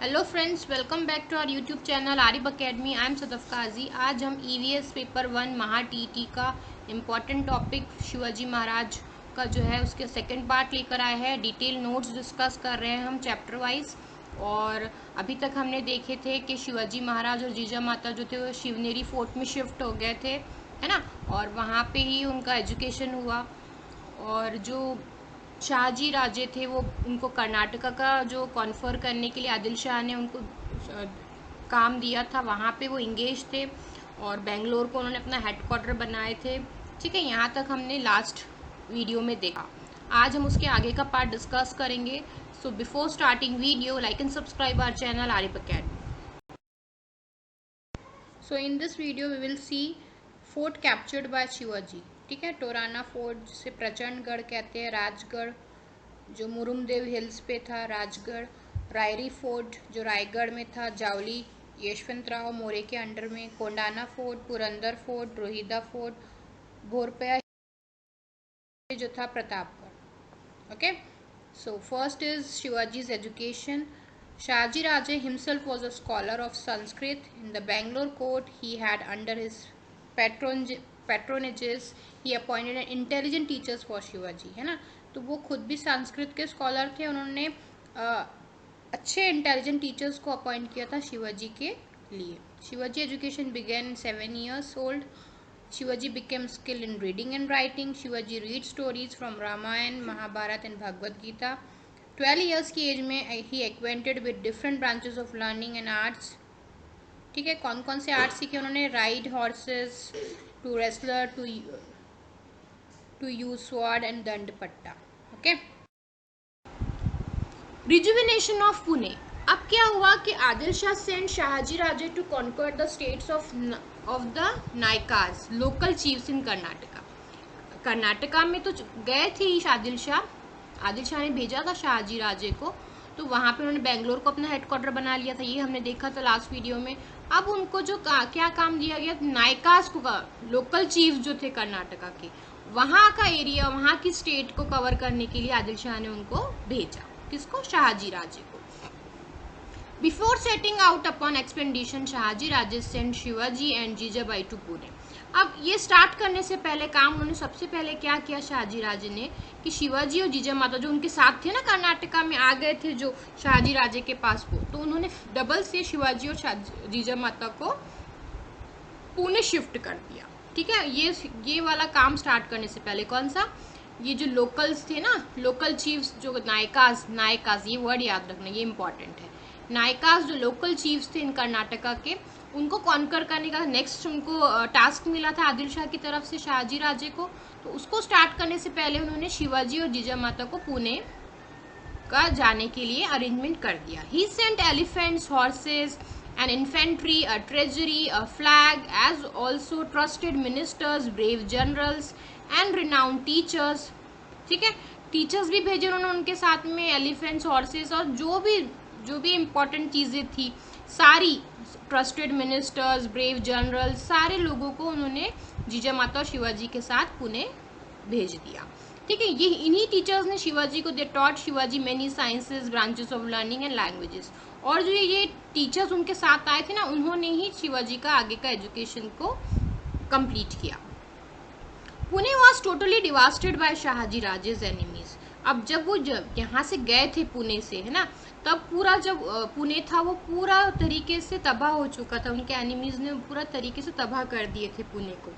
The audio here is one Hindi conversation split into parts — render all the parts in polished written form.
Hello friends, welcome back to our YouTube channel Arif academy. I am Sadaf Qazi. आज हम ईवीएस पेपर 1 महा टीटी का इम्पॉर्टेंट टॉपिक शिवाजी महाराज का जो है उसके सेकंड पार्ट लेकर आए हैं। डिटेल नोट्स डिस्कस कर रहे हैं हम चैप्टर वाइज। और अभी तक हमने देखे थे कि शिवाजी महाराज और जीजा माता जो थे वो शिवनेरी फोर्ट में शिफ्ट हो गए थे, है ना। और वहाँ पे ही उनका एजुकेशन हुआ। और जो शाहजी राजे थे वो उनको कर्नाटका का जो कॉन्फर करने के लिए आदिल शाह ने उनको काम दिया था, वहाँ पे वो इंगेज थे। और बेंगलोर को उन्होंने अपना हेडक्वार्टर बनाए थे। ठीक है, यहाँ तक हमने लास्ट वीडियो में देखा। आज हम उसके आगे का पार्ट डिस्कस करेंगे। So before starting video, like and subscribe our channel Arif academy. So in this video we will see fort captured by Shivaji. ठीक है, टोराना फोर्ट जिसे प्रचंडगढ़ कहते हैं, राजगढ़ जो मुरुमदेव हिल्स पे था, राजगढ़, रायरी फोर्ट जो रायगढ़ में था, जावली यशवंतराव मोरे के अंडर में, Kondana fort, Purandar fort, Rohida fort, Bhorapya जो था Pratapgarh. Okay, so first is Shivaji's education. Shahaji Raje himself was a scholar of Sanskrit. In the Bangalore court, he had under his patronages, he appointed an intelligent teachers for Shivaji, है ना। तो वो खुद भी संस्कृत के स्कॉलर थे। उन्होंने अच्छे इंटेलिजेंट टीचर्स को अपॉइंट किया था शिवाजी के लिए। Shivaji education began 7 years old. Shivaji became skilled in reading and writing. Shivaji read stories from Ramayana, Mahabharata and Bhagavad Gita. 12 years की एज में ही acquainted with different branches of learning and arts. ठीक है, कौन कौन से आर्ट्स सीखे उन्होंने? Ride horses, to wrestler, to use sword and dand patta. Okay, rejuvenation of Pune. अब क्या हुआ कि Adil Shah sent Shahji Raje to conquer the states of the Nayakas, local chiefs in Karnataka. Karnataka में तो गए थे ही आदिल शाह ने भेजा था शाहजी राजे को। तो वहाँ पे उन्होंने बेंगलोर को अपना हेडक्वार्टर बना लिया था, ये हमने देखा था लास्ट वीडियो में। अब उनको जो क्या काम दिया गया, नायकाज को, लोकल चीफ्स जो थे कर्नाटका के, वहाँ का एरिया, वहाँ की स्टेट को कवर करने के लिए आदिल शाह ने उनको भेजा। किसको? शाहजी राजे को। Before setting out upon expedition, Shahji Raje sent Shivaji and Jijabai to Pune. अब ये स्टार्ट करने से पहले काम उन्होंने सबसे पहले क्या किया शाहजी राजे ने कि शिवाजी और जीजा माता जो उनके साथ थे ना कर्नाटका में, आ गए थे जो शाहजी राजे के पास वो, तो उन्होंने डबल से शिवाजी और जीजा माता को पुणे शिफ्ट कर दिया। ठीक है, ये वाला काम स्टार्ट करने से पहले कौन सा, ये जो लोकल्स थे ना, लोकल चीफ्स जो नायकाज, ये वर्ड याद रखना, ये इंपॉर्टेंट है। नायकाज जो लोकल चीफ्स थे इन कर्नाटका के, उनको कॉन्कर करने का नेक्स्ट उनको टास्क मिला था आदिल शाह की तरफ से शाहजी राजे को। तो उसको स्टार्ट करने से पहले उन्होंने शिवाजी और जीजा माता को पुणे का जाने के लिए अरेंजमेंट कर दिया। He sent elephants, horses, an infantry, a treasury, a flag, as also trusted ministers, brave generals and renowned teachers. ठीक है, टीचर्स भी भेजे उन्होंने उनके साथ में, एलिफेंट्स, हॉर्सेस और जो भी इम्पोर्टेंट चीज़ें थी सारी, ट्रस्टेड मिनिस्टर्स, ब्रेव जनरल, सारे लोगों को उन्होंने जीजा माता और शिवाजी के साथ पुणे भेज दिया। ठीक है, ये इन्हीं टीचर्स ने शिवाजी को, they taught Shivaji many sciences, branches of learning and languages. और जो ये टीचर्स उनके साथ आए थे ना, उन्होंने ही शिवाजी का आगे का एजुकेशन को कंप्लीट किया। Pune was totally devastated by Shahji Raje's enemies. अब जब वो यहाँ से गए थे पुणे से, है ना, तब पूरा जब पुणे था वो पूरा तरीके से तबाह हो चुका था। उनके एनिमीज ने पूरा तरीके से तबाह कर दिए थे पुणे को।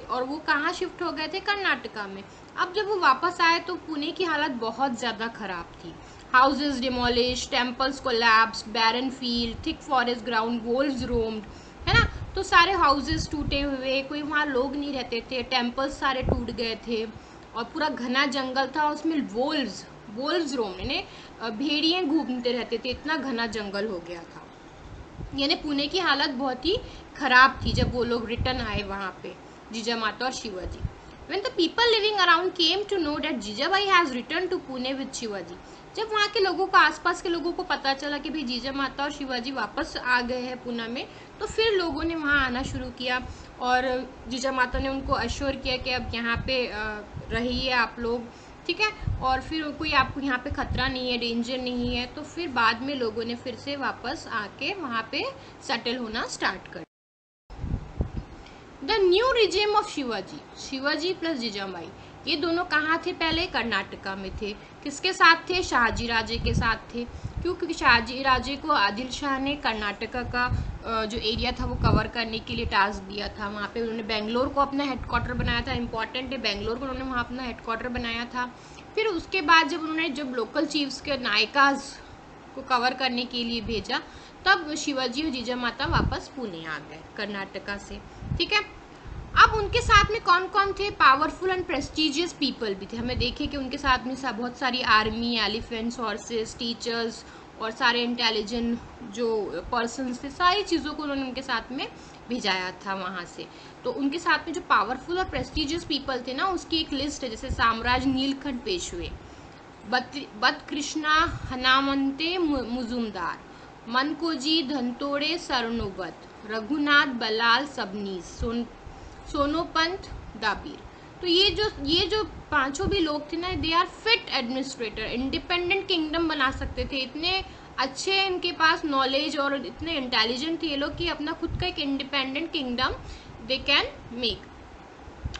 और वो कहाँ शिफ्ट हो गए थे? कर्नाटका में। अब जब वो वापस आए तो पुणे की हालत बहुत ज़्यादा खराब थी। Houses demolish, temples collapsed, barren field, thick forest ground, wolves roamed, है ना। तो सारे हाउसेस टूटे हुए, कोई वहाँ लोग नहीं रहते थे, टेम्पल्स सारे टूट गए थे और पूरा घना जंगल था, उसमें वोल्व्स रोम्ड यानी भेड़िए घूमते रहते थे, इतना घना जंगल हो गया था। यानी पुणे की हालत बहुत ही खराब थी जब वो लोग रिटर्न आए वहाँ पे, जीजा माता और Shivaji. When the people living around came to know that Jijabai has returned to Pune with Shivaji, जब वहाँ के लोगों को, आसपास के लोगों को पता चला कि भाई जीजा माता और शिवाजी वापस आ गए हैं पुणे में, तो फिर लोगों ने वहाँ आना शुरू किया। और जीजा माता ने उनको अश्योर किया कि अब यहाँ पे रहिए आप लोग। ठीक है। और फिर कोई आपको यहाँ पे खतरा नहीं है, डेंजर नहीं है, तो फिर बाद में लोगों ने फिर से वापस आके वहाँ पे सेटल होना स्टार्ट कर। The new regime of Shivaji, Shivaji plus Jijabai, ये दोनों कहाँ थे? पहले कर्नाटका में थे। किसके साथ थे? शाहजी राजे के साथ थे। क्यों? क्योंकि शाहजी राजे को आदिल शाह ने कर्नाटका का जो एरिया था वो कवर करने के लिए टास्क दिया था। वहाँ पे उन्होंने बेंगलोर को अपना हेडक्वार्टर बनाया था। इंपॉर्टेंट है, बेंगलोर को उन्होंने वहाँ अपना हेडक्वार्टर बनाया था। फिर उसके बाद जब लोकल चीफ्स के नायकाज को कवर करने के लिए भेजा, तब शिवाजी और जीजामाता वापस पुणे आ गए कर्नाटका से। ठीक है। अब उनके साथ में कौन कौन थे? पावरफुल एंड प्रेस्टिजियस पीपल भी थे। हमें देखे कि उनके साथ में बहुत सारी आर्मी, एलिफेंट्स, हॉर्सेस, टीचर्स और सारे इंटेलिजेंट जो पर्सन्स थे, सारी चीज़ों को उन्होंने उनके साथ में भेजाया था वहाँ से। तो उनके साथ में जो पावरफुल और प्रेस्टिजियस पीपल थे ना, उसकी एक लिस्ट है, जैसे साम्राज नीलकंठ पेशवे, बत कृष्णा हनामंते मुजुमदार, मनकोजी धनतोड़े सरनोबत, रघुनाथ बलाल सबनीस, सोनोपंत दाबीर। तो ये जो पांचों भी लोग थे ना, they are fit administrator, independent kingdom बना सकते थे। इतने अच्छे इनके पास नॉलेज और इतने इंटेलिजेंट थे ये लोग कि अपना खुद का एक independent kingdom they can make,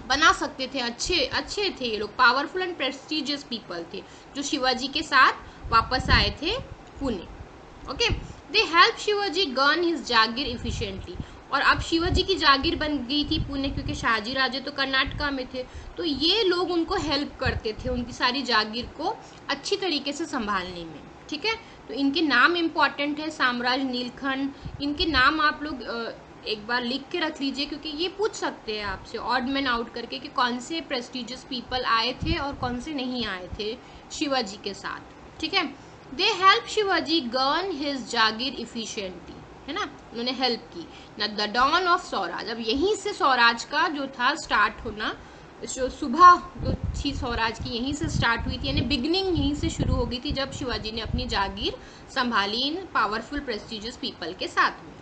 बना सकते थे। अच्छे थे ये लोग, पावरफुल एंड प्रेस्टिजियस पीपल थे, जो शिवाजी के साथ वापस आए थे Pune. Okay, they help Shivaji govern his Jagir efficiently. और अब शिवाजी की जागीर बन गई थी पुणे, क्योंकि शाहजी राजे तो कर्नाटका में थे, तो ये लोग उनको हेल्प करते थे उनकी सारी जागीर को अच्छी तरीके से संभालने में। ठीक है। तो इनके नाम इम्पॉर्टेंट है, साम्राज नीलखंड। इनके नाम आप लोग एक बार लिख के रख लीजिए, क्योंकि ये पूछ सकते हैं आपसे ऑड मैन आउट करके कि कौन से प्रेस्टिजियस पीपल आए थे और कौन से नहीं आए थे शिवाजी के साथ। ठीक है। They help Shivaji govern his Jagir efficiently, है ना, उन्होंने हेल्प की ना। द डॉन ऑफ स्वराज, अब यहीं से स्वराज का जो था स्टार्ट होना, जो सुबह जो थी स्वराज की यहीं से स्टार्ट हुई थी, यानी बिगनिंग यहीं से शुरू हो गई थी जब शिवाजी ने अपनी जागीर संभाली इन पावरफुल प्रेस्टिजियस पीपल के साथ में।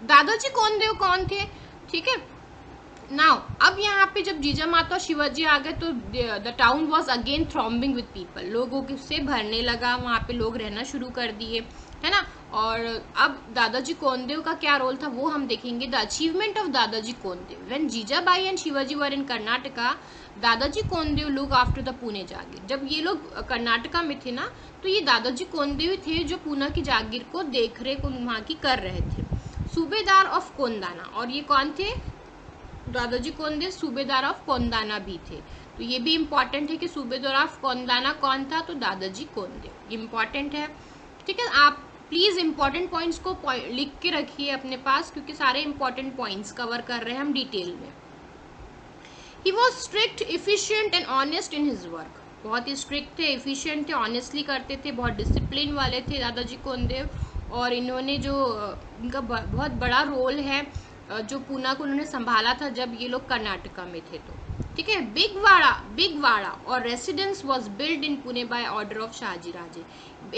दादाजी कोंडदेव कौन थे? ठीक है। नाउ अब यहाँ पे जब जीजामाता और शिवाजी आ गए तो the town was again thronging with people, लोगों से भरने लगा, वहाँ पे लोग रहना शुरू कर दिए, है ना। और अब दादाजी कोंडदेव का क्या रोल था वो हम देखेंगे। The achievement of Dadaji Kondadev, when Jijabai and Shivaji were in Karnataka, Dadaji Kondadev look after the Pune jagir. जब ये लोग कर्नाटका में थे ना, तो ये दादाजी कोंडदेव थे जो पुणे की जागीर को देख रेख वहाँ की कर रहे थे। सूबेदार ऑफ कोंडाना, और ये कौन थे? दादाजी कोंडदेव सूबेदार ऑफ कोंडाना भी थे। तो ये भी इम्पॉर्टेंट है कि सूबेदार ऑफ कोंडाना कौन था? तो दादाजी कोंडदेव, इम्पॉर्टेंट है। ठीक है। आप प्लीज इंपॉर्टेंट पॉइंट्स को लिख के रखिए अपने पास, क्योंकि सारे इंपॉर्टेंट पॉइंट्स कवर कर रहे हैं हम डिटेल में। He was strict, efficient and honest in his work, बहुत ही स्ट्रिक्ट थे, इफिशियंट थे, ऑनेस्टली करते थे, बहुत डिसिप्लिन वाले थे दादाजी कोंडदेव। और इन्होंने जो इनका बहुत बड़ा रोल है, जो पुणे को उन्होंने संभाला था जब ये लोग कर्नाटका में थे। तो ठीक है। बिग वाड़ा और residence was build in Pune by order of Shahji Raje.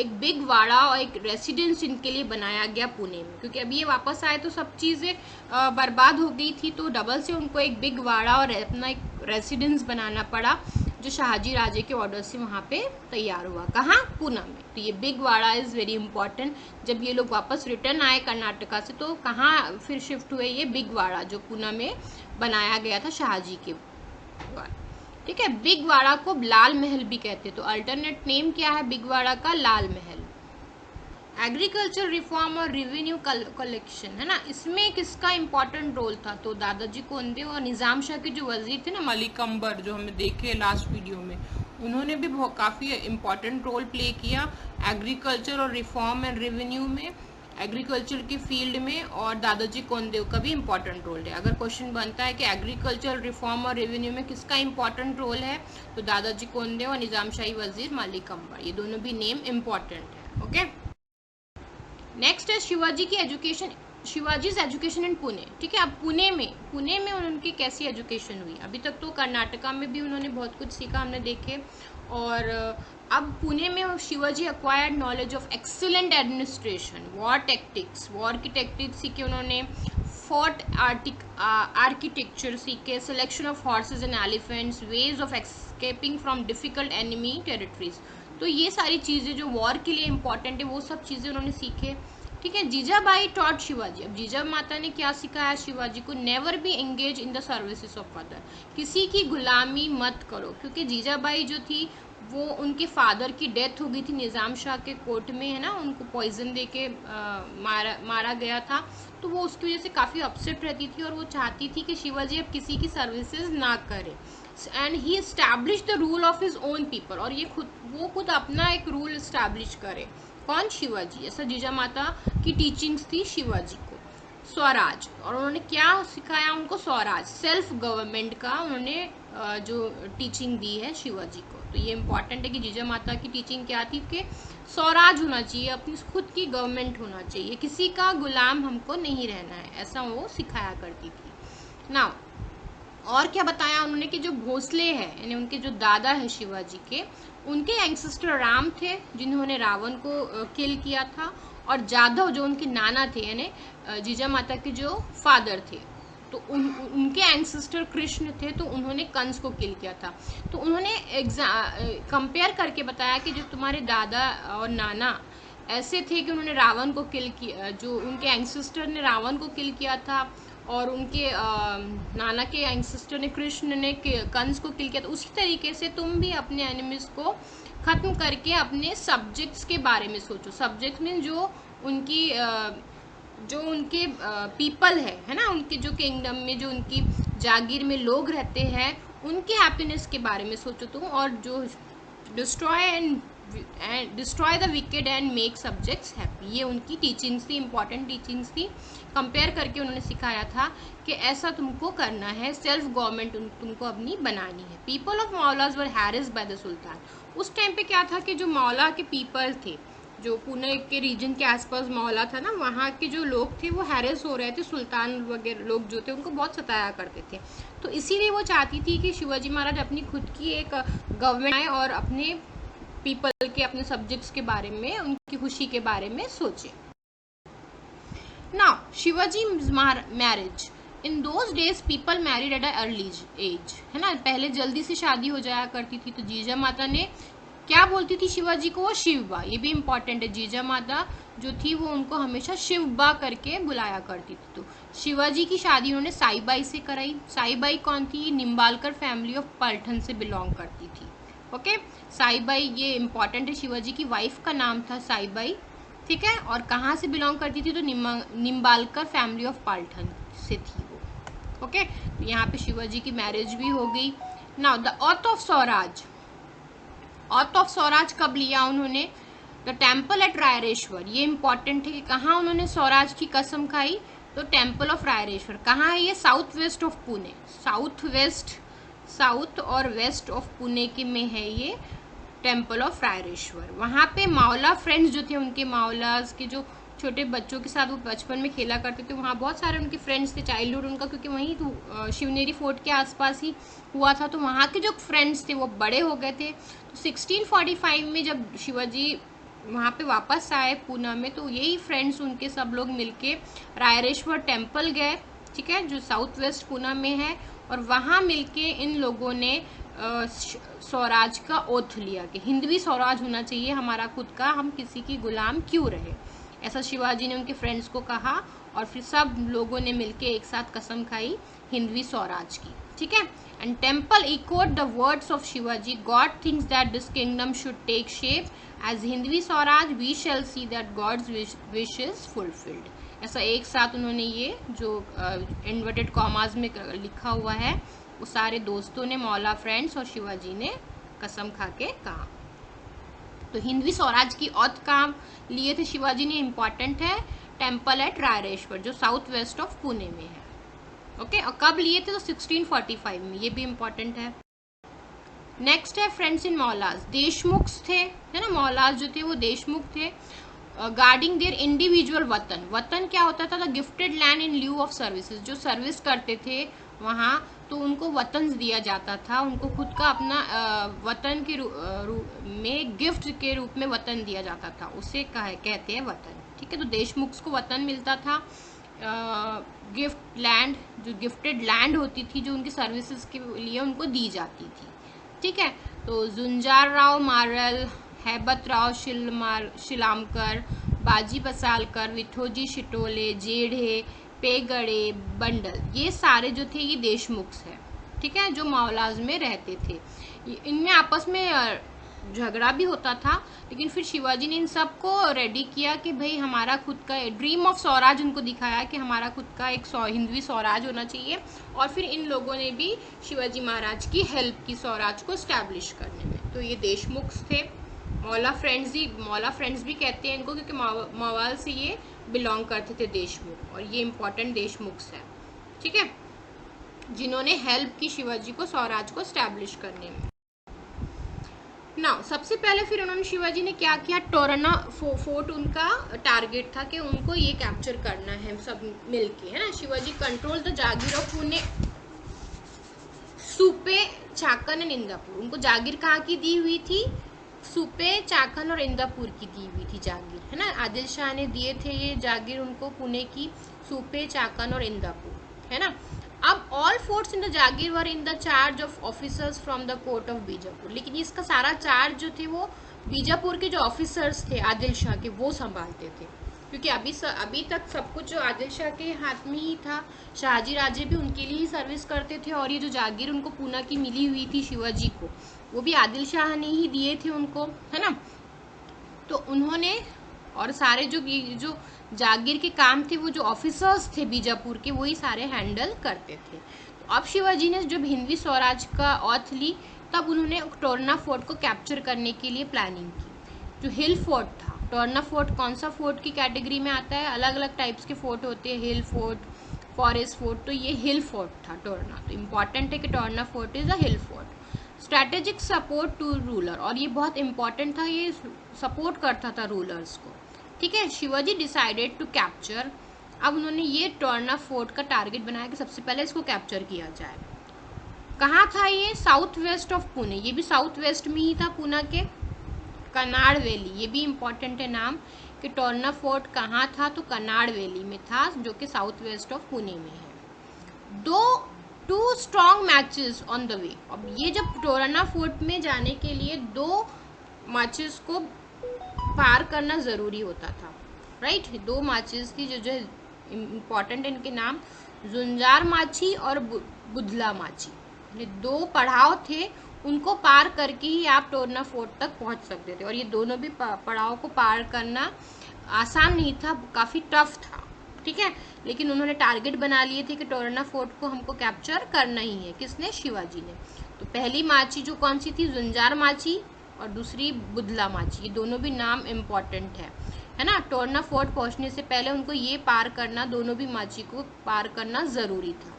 एक बिग वाड़ा और एक रेसिडेंस इनके लिए बनाया गया पुणे में, क्योंकि अभी ये वापस आए तो सब चीज़ें बर्बाद हो गई थी, तो डबल से उनको एक बिग वाड़ा और अपना एक रेसिडेंस बनाना पड़ा, जो शाहजी राजे के ऑर्डर से वहाँ पे तैयार हुआ। कहाँ? पुणे में। तो ये बिग वाड़ा इज़ वेरी इंपॉर्टेंट। जब ये लोग वापस रिटर्न आए कर्नाटका से, तो कहाँ फिर शिफ्ट हुए? ये बिग वाड़ा, जो पुणे में बनाया गया था शाहजी के। ठीक है। बिग वाड़ा को लाल महल भी कहते, तो अल्टरनेट नेम क्या है बिग वाड़ा का? लाल महल। एग्रीकल्चर रिफॉर्म और रेवेन्यू कलेक्शन, है ना, इसमें किसका इंपॉर्टेंट रोल था? तो दादाजी कोंडदेव और निजाम शाह के जो वजीर थे ना, मलिक अंबर, जो हमें देखे लास्ट वीडियो में, उन्होंने भी काफ़ी इंपॉर्टेंट रोल प्ले किया एग्रीकल्चर और रिफॉर्म एंड रेवेन्यू में, एग्रीकल्चर की फील्ड में। और दादाजी कोंडदेव का भी इंपॉर्टेंट रोल है। अगर क्वेश्चन बनता है कि एग्रीकल्चर रिफॉर्म और रेवेन्यू में किसका इंपॉर्टेंट रोल है, तो दादाजी कोंडदेव और निजाम शाही वजीर मलिक अंबर, ये दोनों भी नेम इंपॉर्टेंट है। ओके। नेक्स्ट है शिवाजी की education, Shivaji's education in Pune. ठीक है। अब पुणे में उनकी कैसी एजुकेशन हुई? अभी तक तो कर्नाटका में भी उन्होंने बहुत कुछ सीखा, हमने देखे। और अब पुणे में Shivaji acquired knowledge of excellent administration, war की टैक्टिक्स सीखे उन्होंने, फोर्ट आर्किटेक्चर सीखे, selection of horses and elephants, ways of escaping from difficult enemy territories. तो ये सारी चीज़ें जो वॉर के लिए इंपॉर्टेंट है वो सब चीज़ें उन्होंने सीखे। ठीक है। जीजाबाई टॉट शिवाजी, अब जीजा माता ने क्या सिखाया शिवाजी को, never be engage in the services of other, किसी की गुलामी मत करो, क्योंकि जीजाबाई जो थी वो उनके फादर की डेथ हो गई थी निज़ाम शाह के कोर्ट में, है ना, उनको पॉइजन दे के मारा गया था। तो वो उसकी वजह से काफ़ी अपसेट रहती थी और वो चाहती थी कि शिवाजी अब किसी की सर्विसेज ना करे। And he establish the rule of his own people, और ये वो खुद अपना एक रूल इस्टेब्लिश करे। कौन? शिवाजी। ऐसा जीजा माता की टीचिंग्स थी शिवाजी को। स्वराज, और उन्होंने क्या सिखाया उनको? स्वराज, सेल्फ गवर्नमेंट का उन्होंने जो टीचिंग दी है शिवाजी को। तो ये इंपॉर्टेंट है कि जीजा माता की टीचिंग क्या थी कि स्वराज होना चाहिए, अपनी खुद की गवर्नमेंट होना चाहिए, किसी का गुलाम हमको नहीं रहना है, ऐसा वो सिखाया करती थी ना। और क्या बताया उन्होंने कि जो भोसले हैं, यानी उनके जो दादा है शिवाजी के, उनके एंसेस्टर राम थे जिन्होंने रावण को किल किया था, और जाधव जो उनके नाना थे, यानी जीजा माता के जो फादर थे, तो उनके एंसेस्टर कृष्ण थे, तो उन्होंने कंस को किल किया था। तो उन्होंने कंपेयर करके बताया कि जो तुम्हारे दादा और नाना ऐसे थे कि उन्होंने रावण को किल किया, जो उनके एंसेस्टर ने रावण को किल किया था, और उनके नाना के एंसेस्टर ने, कृष्ण ने कंस को किल किया, तो उसी तरीके से तुम भी अपने एनिमीज को ख़त्म करके अपने सब्जेक्ट्स के बारे में सोचो। सब्जेक्ट में जो उनके पीपल है ना, उनके जो किंगडम में जो उनकी जागीर में लोग रहते हैं, उनके हैप्पीनेस के बारे में सोचो तुम, और जो destroy the wicked and make subjects happy, ये उनकी टीचिंग्स थी, इंपॉर्टेंट टीचिंग्स थी। कंपेयर करके उन्होंने सिखाया था कि ऐसा तुमको करना है, सेल्फ गवर्नमेंट तुमको अपनी बनानी है। People of Mavals were harassed by the sultan, उस टाइम पे क्या था कि जो मौला के पीपल थे, जो पुणे के रीजन के आसपास मौला था ना, वहाँ के जो लोग थे वो हैरेस हो रहे थे, सुल्तान वगैरह लोग जो थे उनको बहुत सताया करते थे। तो इसीलिए वो चाहती थी कि शिवाजी महाराज अपनी खुद की एक गवर्नमेंट आए और अपने पीपल के, अपने सब्जेक्ट्स के बारे में, उनकी खुशी के बारे में सोचे। Now Shivaji marriage, in those days people married at a early age, है ना, पहले जल्दी से शादी हो जाया करती थी। तो जीजा माता ने क्या बोलती थी शिवाजी को? वो शिवबा, ये भी इम्पॉर्टेंट है। जीजा माता जो थी वो उनको हमेशा शिवबा करके बुलाया करती थी। तो शिवाजी की शादी उन्होंने साईबाई से कराई। साईबाई कौन थी? निम्बालकर फैमिली ऑफ पलटन से बिलोंग करती थी। ओके, साईबाई ये इम्पॉर्टेंट है, शिवाजी की वाइफ का नाम था साईबाई, ठीक है, और कहाँ से बिलोंग करती थी? तो निम्बालकर फैमिली ऑफ पलटन से थी वो। ओके, तो यहाँ पे शिवाजी की मैरिज भी हो गई। Now the auth of Swaraj, auth of Swaraj कब लिया उन्होंने? द टेम्पल एट रायरेश्वर, ये इंपॉर्टेंट है कि कहाँ उन्होंने स्वराज की कसम खाई? तो टेम्पल ऑफ रायरेश्वर कहाँ है? ये south west of Pune, south और वेस्ट ऑफ पुणे के में है ये टेम्पल ऑफ रायरेश्वर। वहाँ पे मावला फ्रेंड्स जो थे, उनके मावलाज के जो छोटे बच्चों के साथ वो बचपन में खेला करते थे, वहाँ बहुत सारे उनके फ्रेंड्स थे, चाइल्डहुड उनका, क्योंकि वहीं तो शिवनेरी फोर्ट के आसपास ही हुआ था। तो वहाँ के जो फ्रेंड्स थे वो बड़े हो गए थे। तो 1645 में जब शिवाजी वहाँ पे वापस आए पूना में, तो यही फ्रेंड्स उनके सब लोग मिलके रायरेश्वर टेम्पल गए, ठीक है, जो साउथ वेस्ट पूना में है, और वहाँ मिलके इन लोगों ने स्वराज का ओथ लिया कि हिंदवी स्वराज होना चाहिए हमारा खुद का, हम किसी की गुलाम क्यों रहे, ऐसा शिवाजी ने उनके फ्रेंड्स को कहा, और फिर सब लोगों ने मिलके एक साथ कसम खाई हिंदवी स्वराज की, ठीक है। And temple echoed the words of Shivaji, God thinks that this kingdom should take shape as Hindavi Swaraj, we shall see that God's wish is fulfilled. ऐसा एक साथ उन्होंने ये जो इन्वर्टेड कॉमास में लिखा हुआ है, वो सारे दोस्तों ने, मौला फ्रेंड्स और शिवाजी ने कसम खा के कहा। तो हिंदवी स्वराज की औथ काम लिए थे शिवाजी ने, इम्पॉर्टेंट है, टेम्पल एट रायरेश्वर जो साउथ वेस्ट ऑफ पुणे में है। ओके, और कब लिए थे? तो 1645 में, ये भी इम्पॉर्टेंट है। नेक्स्ट है फ्रेंड्स इन मौलाज, देशमुख थे, है ना, मौलाज जो थे वो देशमुख थे। गार्डिंग देयर इंडिविजुअल वतन, वतन क्या होता था? The gifted land in lieu of services, जो सर्विस करते थे वहाँ तो उनको वतन दिया जाता था, उनको खुद का अपना वतन के में गिफ्ट के रूप में वतन दिया जाता था, उसे कहते हैं वतन, ठीक है। तो देशमुख को वतन मिलता था, गिफ्ट लैंड, जो गिफ्टेड लैंड होती थी जो उनकी सर्विसेज के लिए उनको दी जाती थी, ठीक है। तो झुंझारराव मारल, हैबतराव शिलामकर, बाजी बसालकर, विठोजी शिटोले, जेढ़े, पेगड़े, बंडल, ये सारे जो थे ये देशमुख है, ठीक है, जो मावलाज में रहते थे। इनमें आपस में झगड़ा भी होता था, लेकिन फिर शिवाजी ने इन सबको रेडी किया कि भाई हमारा खुद का ड्रीम ऑफ स्वराज उनको दिखाया कि हमारा खुद का एक हिंदवी स्वराज होना चाहिए। और फिर इन लोगों ने भी शिवाजी महाराज की हेल्प की स्वराज को स्टैब्लिश करने में। तो ये देशमुख थे। मौला फ्रेंड्स भी कहते हैं इनको, क्योंकि मवाल से ये बिलोंग करते थे देशमुख, और ये इंपॉर्टेंट देशमुख है, ठीक है, जिन्होंने हेल्प की शिवाजी को स्वराज को स्टैब्लिश करने में। नाउ सबसे पहले फिर उन्होंने शिवाजी ने क्या किया, तोरना फोर्ट उनका टारगेट था कि उनको ये कैप्चर करना है सब मिलके, है ना। Shivaji control the Jagir of Pune, Supe, Chakan and Indapur. उनको जागीर कहाँ की दी हुई थी, सुपे, चाकन और इंदापुर की दी हुई थी जागीर, है ना। आदिल शाह ने दिए थे ये जागीर उनको, पुणे की, सुपे, चाकन और इंदापुर, है ना। अब all forts in the Jagir were in the charge of officers from the court of Bijapur, लेकिन इसका सारा चार्ज जो थे वो बीजापुर के जो ऑफिसर्स थे आदिल शाह के वो संभालते थे, क्योंकि अभी तक सब कुछ जो आदिल शाह के हाथ में ही था। शाहजी राजे भी उनके लिए ही सर्विस करते थे, और ये जो जागीर उनको पूना की मिली हुई थी शिवाजी को, वो भी आदिल शाह ने ही दिए थे उनको, है ना। तो उन्होंने, और सारे जो जागीर के काम थे वो जो ऑफिसर्स थे बीजापुर के वही सारे हैंडल करते थे। तो अब शिवाजी ने जब हिंदवी स्वराज का औथ ली, तब उन्होंने तोरना फोर्ट को कैप्चर करने के लिए प्लानिंग की। जो हिल फोर्ट था, तोरना फोर्ट कौन सा फोर्ट की कैटेगरी में आता है, अलग अलग टाइप्स के फोर्ट होते हैं, हिल फोर्ट, फॉरेस्ट फोर्ट, तो ये हिल फोर्ट था तोरना। तो इम्पॉर्टेंट है कि Torna fort is a hill fort. Strategic support to ruler, और ये बहुत इंपॉर्टेंट था, ये सपोर्ट करता था रूलर्स को, ठीक है। शिवाजी डिसाइडेड टू कैप्चर, अब उन्होंने ये तोरना फोर्ट का टारगेट बनाया कि सबसे पहले इसको कैप्चर किया जाए। कहाँ था ये, साउथ वेस्ट ऑफ पुणे, ये भी साउथ वेस्ट में ही था पूना के। कनाड़ वैली, ये भी इम्पॉर्टेंट है नाम, कि तोरना फोर्ट कहाँ था, तो कनाड़ वैली में था, जो कि साउथ वेस्ट ऑफ पुणे में है। Two strong marches on the way, अब ये जब तोरना फोर्ट में जाने के लिए 2 मैचेस को पार करना ज़रूरी होता था, राइट। 2 माचीज थी जो इम्पॉर्टेंट, इनके नाम झुंझार माची और बुधला माची, ये 2 पड़ाव थे, उनको पार करके ही आप तोरना फोर्ट तक पहुंच सकते थे। और ये दोनों भी पड़ाव को पार करना आसान नहीं था, काफ़ी टफ था, ठीक है। लेकिन उन्होंने टारगेट बना लिए थे कि तोरना फोर्ट को हमको कैप्चर करना ही है। किसने, शिवाजी ने। तो पहली माची जो कौन सी थी, झुंझार माची, और दूसरी बुधला माची, ये दोनों भी नाम इम्पॉर्टेंट है ना। तोरना फोर्ट पहुंचने से पहले उनको ये पार करना, दोनों भी माची को पार करना ज़रूरी था।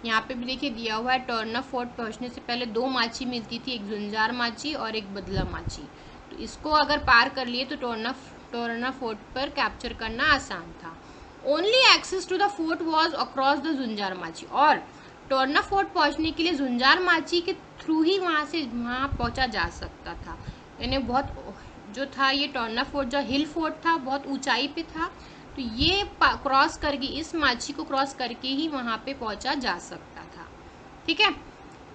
यहाँ पे भी देखिए दिया हुआ है, तोरना फोर्ट पहुंचने से पहले 2 माची मिलती थी, एक झुंझार माची और एक बदला माची। तो इसको अगर पार कर लिए तो तोरना फोर्ट पर कैप्चर करना आसान था। Only access to the fort was across the Jhunjhar Machi, और तोरना फोर्ट पहुंचने के लिए झुंझार माची के थ्रू ही वहाँ पहुंचा जा सकता था। यानी बहुत जो था ये तोरना फोर्ट, जो हिल फोर्ट था, बहुत ऊंचाई पे था, तो ये क्रॉस करके, इस माची को क्रॉस करके ही वहाँ पे पहुंचा जा सकता था, ठीक है।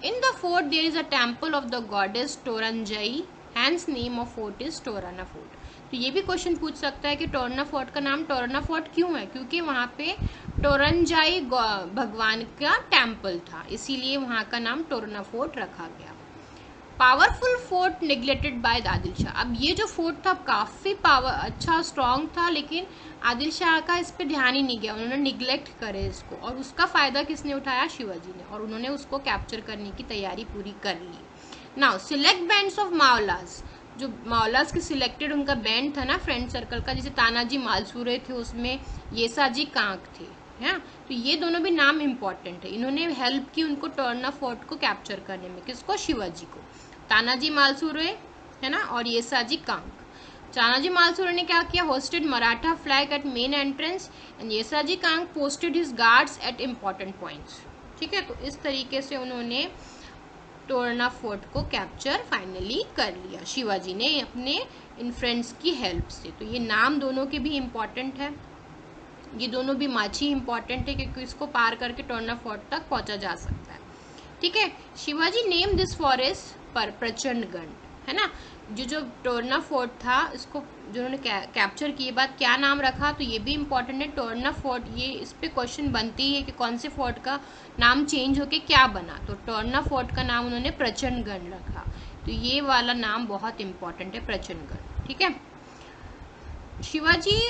In the fort there is a temple of the goddess Toranjai, hence name of fort is Torna fort. तो ये भी क्वेश्चन पूछ सकता है कि तोरना फोर्ट का नाम तोरना फोर्ट क्यों है, क्योंकि वहाँ पे तोरंजाई भगवान का टेम्पल था, इसीलिए वहाँ का नाम तोरना फोर्ट रखा गया। Powerful fort neglected by Adil Shah, अब ये जो फोर्ट था काफ़ी अच्छा स्ट्रॉन्ग था, लेकिन आदिल शाह का इस पर ध्यान ही नहीं गया, उन्होंने निगलेक्ट करे इसको, और उसका फ़ायदा किसने उठाया, शिवाजी ने, और उन्होंने उसको कैप्चर करने की तैयारी पूरी कर ली। नाउ सिलेक्ट बैंड्स ऑफ मावलास, जो मावलास के सिलेक्टेड उनका बैंड था ना फ्रेंड सर्कल का, जैसे तानाजी मालसूरे थे, उसमें येसाजी कांक थे, है। तो ये दोनों भी नाम इम्पॉर्टेंट है, इन्होंने हेल्प की उनको तोरना फोर्ट को कैप्चर करने में, किसको, शिवाजी को। तानाजी मालसूरे, है ना, और येसाजी कांक। तानाजी मालसूरे ने क्या किया, hoisted Maratha flag at main entrance, and Yesaji Kank posted his guards at important points, ठीक है। तो इस तरीके से उन्होंने तोरना फोर्ट को कैप्चर फाइनली कर लिया शिवाजी ने अपने इन फ्रेंड्स की हेल्प से। तो ये नाम दोनों के भी इम्पॉर्टेंट है, ये दोनों भी माची इम्पॉर्टेंट है, क्योंकि इसको पार करके तोरना फोर्ट तक पहुंचा जा सकता है। ठीक है। शिवाजी नेम दिस फॉरेस्ट पर प्रचंडगढ़, है ना। जो टोरना फोर्ट था, इसको जो उन्होंने कैप्चर किए बाद क्या नाम रखा, तो ये भी इम्पोर्टेंट है। टोरना फोर्ट, ये इस पे क्वेश्चन बनती है कि कौन से फोर्ट का नाम चेंज होके क्या बना, तो टोरना फोर्ट का नाम उन्होंने प्रचंडगढ़ रखा। तो ये वाला नाम बहुत इंपॉर्टेंट है, प्रचंडगढ़, ठीक है। Shivaji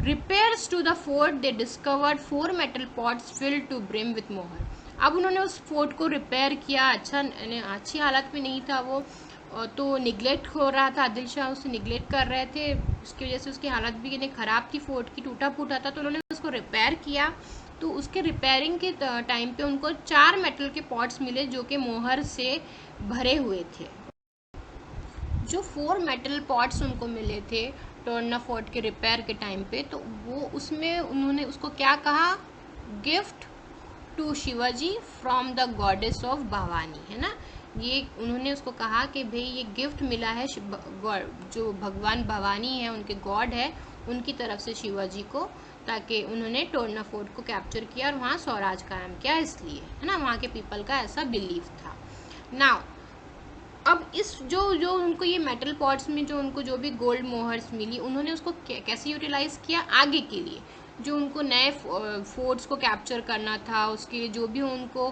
repairs to the fort, they discovered 4 metal pots filled to brim with मोहर। अब उन्होंने उस फोर्ट को रिपेयर किया, अच्छी हालत में नहीं था वो, तो निगलेक्ट हो रहा था, आदिल शाह उसे निगलेक्ट कर रहे थे, उसकी वजह से उसकी हालत भी कितनी ख़राब थी, फोर्ट की टूटा फूटा था, तो उन्होंने उसको रिपेयर किया। तो उसके रिपेयरिंग के टाइम पे उनको 4 मेटल के पॉट्स मिले जो कि मोहर से भरे हुए थे। जो 4 मेटल पॉट्स उनको मिले थे टोरना फोर्ट के रिपेयर के टाइम पे, तो वो उसमें उन्होंने उसको क्या कहा, gift to Shivaji from the goddess of Bhavani, है ना। ये उन्होंने उसको कहा कि भाई ये गिफ्ट मिला है जो भगवान भवानी है, उनके गॉड है, उनकी तरफ से शिवाजी को, ताकि उन्होंने टोरना फोर्ट को कैप्चर किया और वहाँ स्वराज कायम किया, इसलिए, है ना। वहाँ के पीपल का ऐसा बिलीफ था। नाउ अब इस जो उनको ये मेटल पॉट्स में जो उनको जो भी गोल्ड मोहर्स मिली, उन्होंने उसको कैसे यूटिलाइज किया आगे के लिए, जो उनको नए फोर्ट्स को कैप्चर करना था, उसके लिए जो भी उनको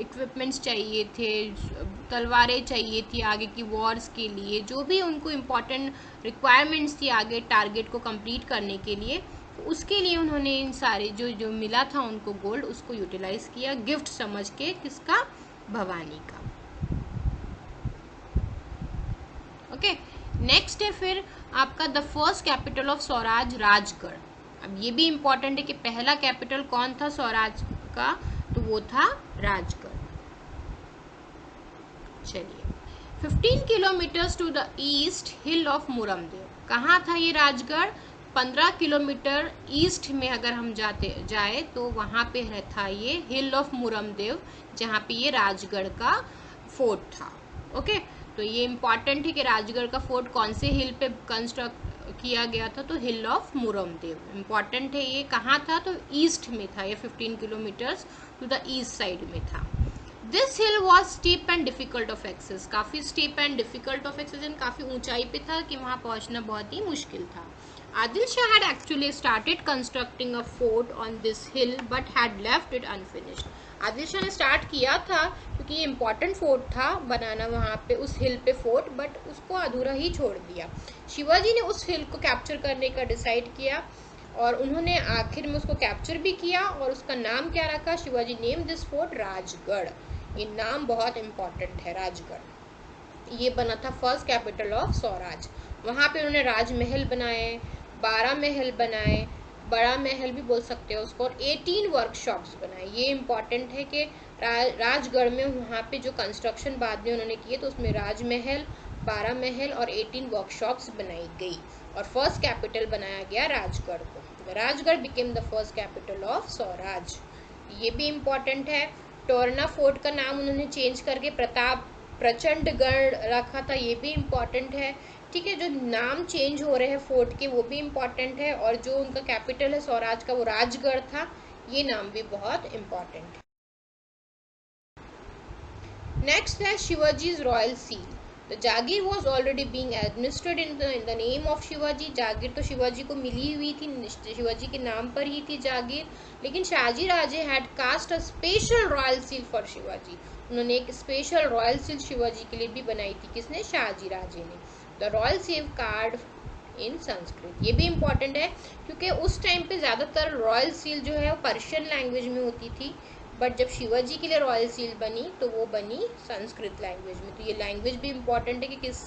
इक्विपमेंट्स चाहिए थे, तलवारें चाहिए थी आगे की वॉर्स के लिए, जो भी उनको इम्पोर्टेंट रिक्वायरमेंट्स थी आगे टारगेट को कंप्लीट करने के लिए, तो उसके लिए उन्होंने इन सारे जो मिला था उनको गोल्ड, उसको यूटिलाइज किया गिफ्ट समझ के, किसका, भवानी का। ओके, नेक्स्ट है फिर आपका the first capital of Swaraj, Rajgarh. अब ये भी इंपॉर्टेंट है कि पहला कैपिटल कौन था स्वराज का, तो वो था राजगढ़। चलिए, 15 kilometers to the east hill of Murumdev. कहाँ था ये राजगढ़, 15 किलोमीटर ईस्ट में अगर हम जाए तो वहाँ पे था ये हिल ऑफ मुरमदेव, जहाँ पे ये राजगढ़ का फोर्ट था। ओके, तो ये इम्पॉर्टेंट है कि राजगढ़ का फोर्ट कौन से हिल पे कंस्ट्रक्ट किया गया था, तो हिल ऑफ मुरमदेव इम्पॉर्टेंट है। ये कहाँ था, तो ईस्ट में था, ये 15 kilometers to the east side में था। This hill was steep and difficult of access, काफ़ी steep and difficult of access, and काफ़ी ऊंचाई पे था कि वहाँ पहुँचना बहुत ही मुश्किल था। Adil Shah had actually started constructing a fort on this hill but had left it unfinished। Adil Shah ने स्टार्ट किया था क्योंकि ये इम्पोर्टेंट फोर्ट था बनाना वहाँ पे उस हिल पे फोर्ट, बट उसको अधूरा ही छोड़ दिया। शिवाजी ने उस हिल को कैप्चर करने का डिसाइड किया और उन्होंने आखिर में उसको कैप्चर भी किया, और उसका नाम क्या रखा, Shivaji name this fort Rajgarh. ये नाम बहुत इम्पोर्टेंट है, राजगढ़। ये बना था फर्स्ट कैपिटल ऑफ स्वराज। वहाँ पे उन्होंने राजमहल बनाए, 12 महल बनाए, बड़ा महल भी बोल सकते हो उसको, और 18 वर्कशॉप्स बनाए। ये इम्पॉर्टेंट है कि राजगढ़ में वहाँ पे जो कंस्ट्रक्शन बाद में उन्होंने किए, तो उसमें राजमहल, 12 महल और 18 वर्कशॉप्स बनाई गई, और फर्स्ट कैपिटल बनाया गया राजगढ़ को। Rajgarh became the first capital of Swaraj. ये भी इम्पॉर्टेंट है। टोरना फोर्ट का नाम उन्होंने चेंज करके प्रचंडगढ़ रखा था, ये भी इम्पॉर्टेंट है। ठीक है, जो नाम चेंज हो रहे हैं फोर्ट के वो भी इम्पॉर्टेंट है, और जो उनका कैपिटल है स्वराज का वो राजगढ़ था, ये नाम भी बहुत इम्पॉर्टेंट है। नेक्स्ट है शिवाजीज रॉयल सील। तो jagir was already being administered in the name of Shivaji. जागीर तो शिवाजी को मिली हुई थी, शिवाजी के नाम पर ही थी जागीर, लेकिन Shahji Raje had cast a special royal seal for Shivaji. उन्होंने एक स्पेशल रॉयल सील शिवाजी के लिए भी बनाई थी, किसने, शाहजी राजे ने। द रॉयल सील कार्ड इन संस्कृत, ये भी इम्पॉर्टेंट है क्योंकि उस टाइम पे ज़्यादातर रॉयल सील जो है वो पर्शियन लैंग्वेज में होती थी, बट जब शिवाजी के लिए रॉयल सील बनी तो वो बनी संस्कृत लैंग्वेज में। तो ये लैंग्वेज भी इम्पॉर्टेंट है कि किस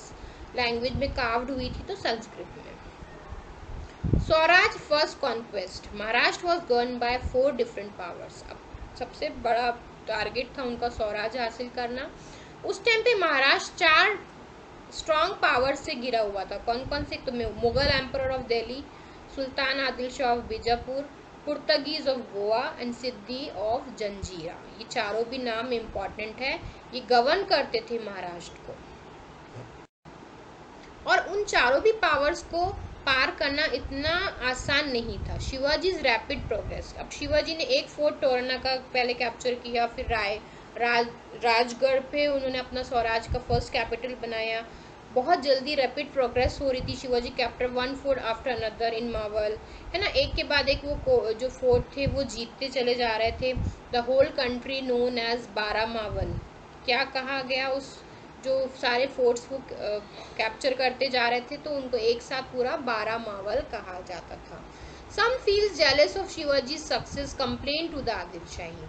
लैंग्वेज में कार्व्ड हुई थी, तो संस्कृत में। Swaraj first conquest, Maharashtra was govern by 4 different powers. अब सबसे बड़ा टारगेट था उनका स्वराज हासिल करना। उस टाइम पे महाराष्ट्र 4 स्ट्रॉन्ग पावर से घिरा हुआ था। कौन कौन से, तो Mughal emperor of Delhi, sultan Adil Shah of Bijapur, Portuguese of Goa and Siddi of Janjira. ये चारों भी नाम इम्पॉर्टेंट है, ये गवर्न करते थे महाराष्ट्र को, और उन चारों भी पावर्स को पार करना इतना आसान नहीं था। शिवाजीज रैपिड प्रोग्रेस, अब शिवाजी ने एक फोर्ट टोरना का पहले कैप्चर किया, फिर राजगढ़ पे उन्होंने अपना स्वराज का फर्स्ट कैपिटल बनाया। बहुत जल्दी रैपिड प्रोग्रेस हो रही थी। Shivaji capture 1 fort after another in Maval, है ना, एक के बाद एक वो जो फोर्ट थे वो जीतते चले जा रहे थे। The whole country known as 12 Maval. क्या कहा गया, उस जो सारे फोर्ट्स वो कैप्चर करते जा रहे थे तो उनको एक साथ पूरा 12 मावल कहा जाता था। Some feels jealous of Shivaji success, complain to the Adil Shahi.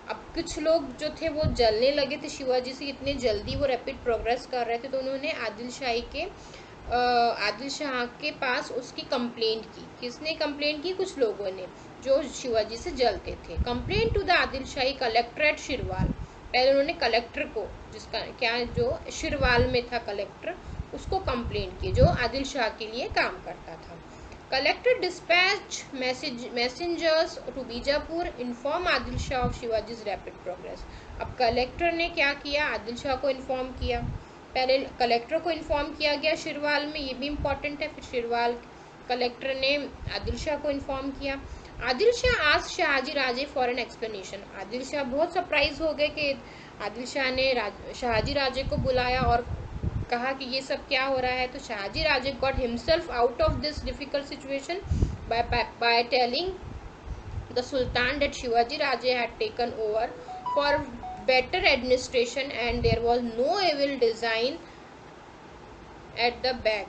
अब कुछ लोग जो थे वो जलने लगे थे शिवाजी से, इतने जल्दी वो रैपिड प्रोग्रेस कर रहे थे, तो उन्होंने आदिल शाह के पास उसकी कंप्लेंट की। किसने कंप्लेंट की? कुछ लोगों ने जो शिवाजी से जलते थे। Complain to the Adil Shahi collector at Shirwal. पहले उन्होंने कलेक्टर को, जिसका क्या जो शिरवाल में था कलेक्टर, उसको कंप्लेंट की जो आदिल शाह के लिए काम करता था। Collector dispatch messengers to Bijapur inform Adil Shah of Shivaji's rapid progress. अब कलेक्टर ने क्या किया? आदिल शाह को इन्फॉर्म किया। पहले कलेक्टर को इन्फॉर्म किया गया शिरवाल में, ये भी इम्पोर्टेंट है। फिर शिरवाल कलेक्टर ने आदिल शाह को इन्फॉर्म किया। आदिल शाह आज Shahaji Raje for an explanation. Adil Shah बहुत सरप्राइज हो गए कि आदिल शाह ने शहाजी राजे को बुलाया और कहा कि ये सब क्या हो रहा है। तो Shahaji Raje got himself out of this difficult situation by telling the sultan that Shivaji Raje had taken over for better administration and there was no evil design at the back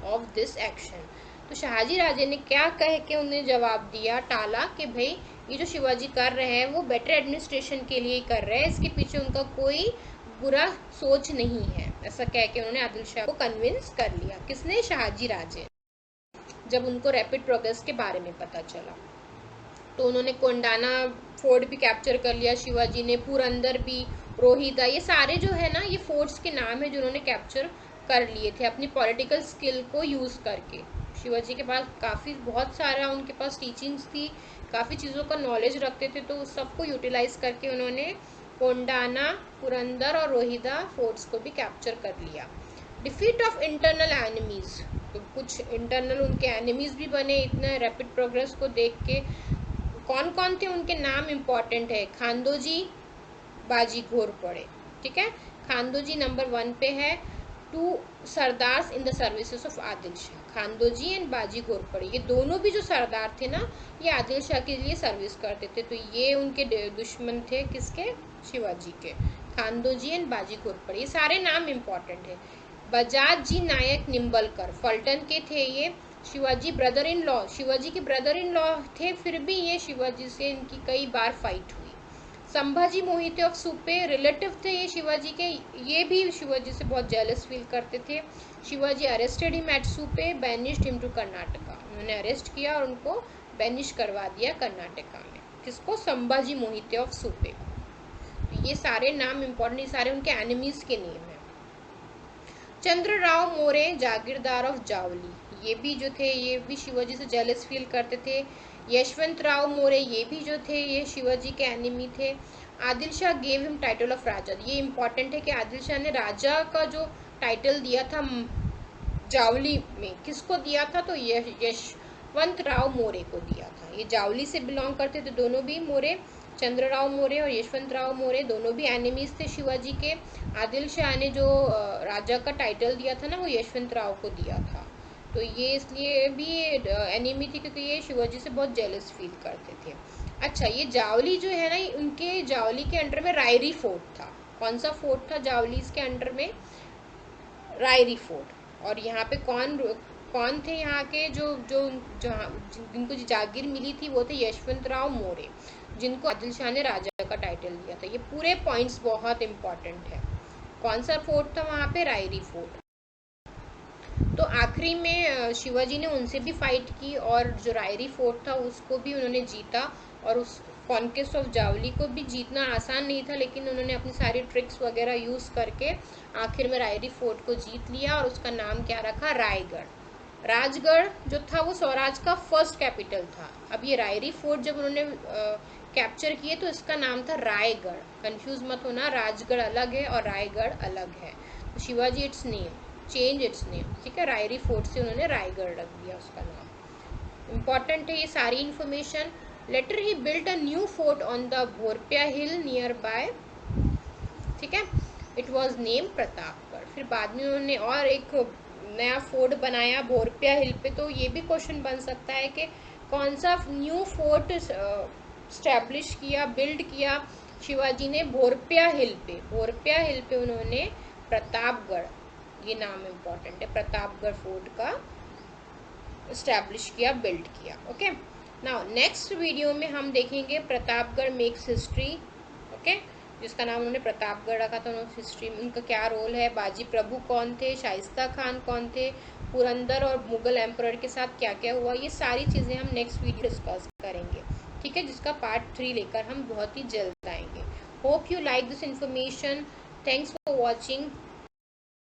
of this action. तो शहाजी राजे ने क्या कह के उन्हें जवाब दिया, टाला, कि भाई ये जो शिवाजी कर रहे हैं वो बेटर एडमिनिस्ट्रेशन के लिए कर रहे हैं, इसके पीछे उनका कोई बुरा सोच नहीं है। ऐसा कह के उन्होंने आदिल शाह को कन्विंस कर लिया। किसने? शहाजी राजे। जब उनको रैपिड प्रोग्रेस के बारे में पता चला तो उन्होंने कोंडाना फोर्ट भी कैप्चर कर लिया शिवाजी ने, पुरंदर भी, रोहिदा, ये सारे जो है ना ये फोर्ट्स के नाम है जो उन्होंने कैप्चर कर लिए थे अपनी पॉलिटिकल स्किल को यूज़ करके। शिवाजी के पास बहुत सारा उनके पास टीचिंग्स थी, काफ़ी चीज़ों का नॉलेज रखते थे, तो उस सबको यूटिलाइज करके उन्होंने कोंडाना, पुरंदर और रोहिदा फोर्ट्स को भी कैप्चर कर लिया। डिफीट ऑफ इंटरनल एनिमीज, तो कुछ इंटरनल उनके एनिमीज भी बने इतने रैपिड प्रोग्रेस को देख के। कौन कौन थे उनके नाम इम्पॉर्टेंट है? खांदोजी, बाजी घोरपड़े, ठीक है, खांदोजी नंबर 1 पे है। 2 sardars in the services of Adil Shah, Khandoji and Baji Ghorpade, ये दोनों भी जो सरदार थे ना ये आदिल शाह के लिए सर्विस करते थे, तो ये उनके दुश्मन थे। किसके? शिवाजी के। खांदोजी एंड बाजी घोरपड़े, ये सारे नाम इम्पॉर्टेंट है। बजाज जी नायक निम्बलकर, फल्टन के थे ये, Shivaji brother in law, Shivaji के ब्रदर इन लॉ थे, फिर भी ये शिवाजी से इनकी कई बार फाइट हुई। संभाजी मोहिते ऑफ सुपे, रिलेटिव थे ये शिवाजी के, ये भी शिवाजी से बहुत जेलस फील करते थे। Shivaji arrested him at Supe, banished him to Karnataka, उन्होंने अरेस्ट किया और उनको बैनिश करवा दिया कर्नाटका में। किसको? संभाजी मोहिते ऑफ सुपे। ये सारे नाम इम्पोर्टेंट, ये सारे उनके एनिमीज के नेम है। चंद्रराव मोरे, जागीरदार ऑफ जावली, ये भी जो थे ये भी शिवाजी से जेलस फील करते थे। यशवंत राव मोरे, ये भी जो थे ये शिवाजी के एनिमी थे। Adil Shah gave him title of raja, ये इम्पॉर्टेंट है कि आदिल शाह ने राजा का जो टाइटल दिया था जावली में, किसको दिया था? तो यशवंत राव मोरे को दिया था। ये जावली से बिलोंग करते थे दोनों भी मोरे, चंद्रराव मोरे और यशवंत राव मोरे, दोनों भी एनिमीज थे शिवाजी के। आदिल शाह ने जो राजा का टाइटल दिया था ना वो यशवंत राव को दिया था, तो ये इसलिए भी एनिमी थी क्योंकि ये शिवाजी से बहुत जेलस फील करते थे। अच्छा, ये जावली जो है ना, उनके जावली के अंडर में रायरी फोर्ट था। कौन सा फोर्ट था जावली के अंडर में? रायरी फोर्ट। और यहाँ पे कौन थे यहाँ के जो जिनको जागीर मिली थी वो थे यशवंत राव मोरे, जिनको आदिल शाह ने राजा का टाइटल दिया था। ये पूरे पॉइंट्स बहुत इंपॉर्टेंट है। कौन सा फोर्ट था वहाँ पे? रायरी फोर्ट। तो आखिरी में शिवाजी ने उनसे भी फाइट की और जो रायरी फोर्ट था उसको भी उन्होंने जीता, और उस कॉन्क्वेस्ट ऑफ जावली को भी जीतना आसान नहीं था, लेकिन उन्होंने अपनी सारी ट्रिक्स वगैरह यूज़ करके आखिर में रायरी फोर्ट को जीत लिया और उसका नाम क्या रखा? रायगढ़। राजगढ़ जो था वो स्वराज का फर्स्ट कैपिटल था। अब ये रायरी फोर्ट जब उन्होंने कैप्चर किए तो इसका नाम था रायगढ़। कंफ्यूज मत होना, राजगढ़ अलग है और रायगढ़ अलग है। तो Shivaji it's name change it's name, ठीक है, रायरी फोर्ट से उन्होंने रायगढ़ रख दिया उसका नाम। इम्पॉर्टेंट है ये सारी information. Later he built a new fort on the Bhorpia hill nearby ठीक है, इट वॉज नेम प्रतापगढ़। फिर बाद में उन्होंने और एक नया फोर्ट बनाया भोरपिया हिल पे। तो ये भी क्वेश्चन बन सकता है कि कौन सा न्यू फोर्ट स्टैब्लिश किया, बिल्ड किया शिवाजी ने भोरपिया हिल पे। भोरपिया हिल पे उन्होंने प्रतापगढ़, ये नाम इम्पोर्टेंट है, प्रतापगढ़ फोर्ट का स्टैब्लिश किया, बिल्ड किया। ओके, नाउ नेक्स्ट वीडियो में हम देखेंगे प्रतापगढ़ मेक्स हिस्ट्री। ओके, जिसका नाम उन्होंने प्रतापगढ़ रखा था, उन्होंने हिस्ट्री में उनका क्या रोल है, बाजी प्रभु कौन थे, शाइस्ता खान कौन थे, पुरंदर और मुगल एम्परर के साथ क्या क्या हुआ, ये सारी चीज़ें हम नेक्स्ट वीडियो डिस्कस करेंगे। ठीक है, जिसका पार्ट 3 लेकर हम बहुत ही जल्द आएंगे। Hope you like this information. Thanks for watching.